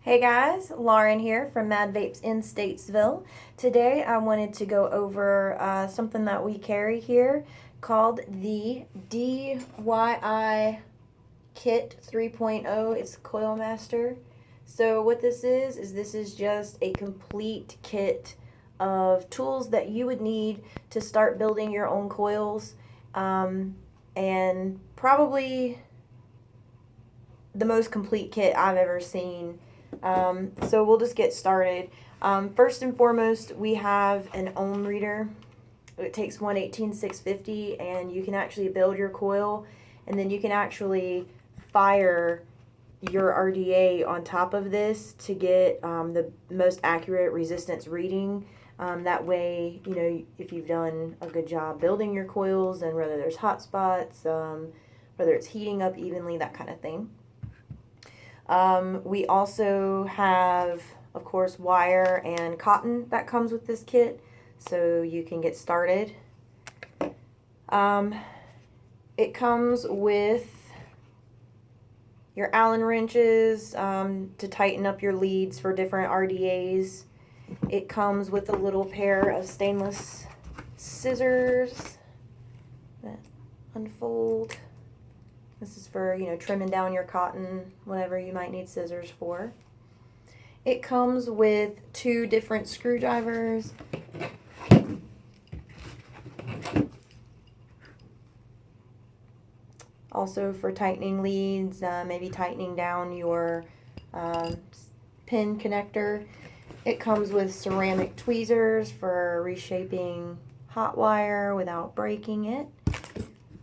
Hey guys, Lauren here from Mad Vapes in Statesville. Today I wanted to go over something that we carry here called the DIY Kit 3.0. It's Coil Master. So what this is this is just a complete kit of tools that you would need to start building your own coils, and probably the most complete kit I've ever seen. So we'll just get started. First and foremost, we have an ohm reader. It takes 118/650, and you can actually build your coil, and then you can actually fire your RDA on top of this to get the most accurate resistance reading. That way, you know, if you've done a good job building your coils and whether there's hot spots, whether it's heating up evenly, that kind of thing. We also have, of course, wire and cotton that comes with this kit, so you can get started. It comes with your Allen wrenches to tighten up your leads for different RDAs. It comes with a little pair of stainless scissors that unfold. This is for, you know, trimming down your cotton, whatever you might need scissors for. It comes with 2 different screwdrivers. Also for tightening leads, maybe tightening down your pin connector. It comes with ceramic tweezers for reshaping hot wire without breaking it.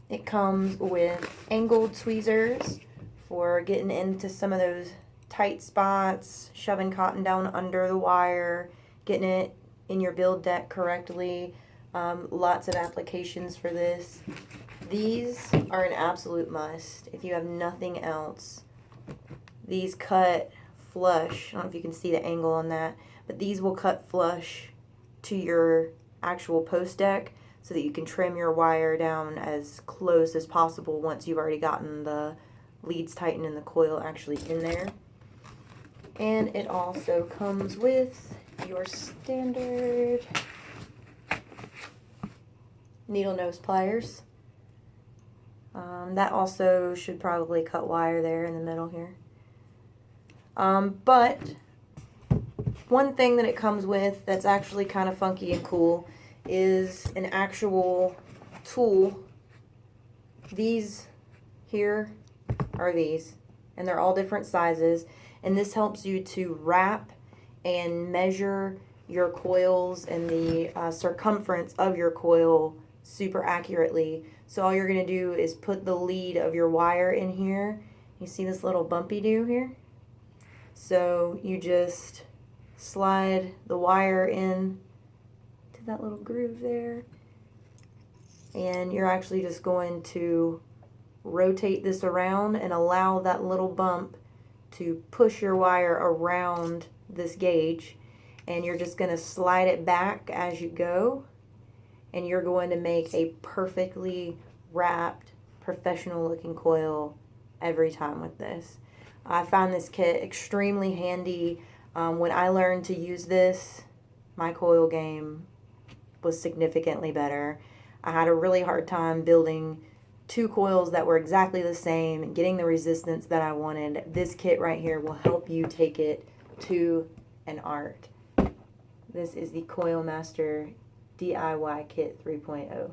It comes with angled tweezers for getting into some of those tight spots, shoving cotton down under the wire, getting it in your build deck correctly. Lots of applications for this. These are an absolute must if you have nothing else. These cut flush. I don't know if you can see the angle on that, but these will cut flush to your actual post deck, so that you can trim your wire down as close as possible once you've already gotten the leads tightened and the coil actually in there. And it also comes with your standard needle nose pliers. That also should probably cut wire there in the middle here. But one thing that it comes with that's actually kind of funky and cool is an actual tool. These here are these, and they're all different sizes, and this helps you to wrap and measure your coils and the circumference of your coil super accurately. So all you're going to do is put the lead of your wire in here. You see this little bumpy do here? So you just slide the wire in to that little groove there, and you're actually just going to rotate this around and allow that little bump to push your wire around this gauge, and you're just going to slide it back as you go, and you're going to make a perfectly wrapped, professional looking coil every time with this. I found this kit extremely handy. When I learned to use this, my coil game was significantly better. I had a really hard time building 2 coils that were exactly the same and getting the resistance that I wanted. This kit right here will help you take it to an art. This is the Coil Master DIY Kit 3.0.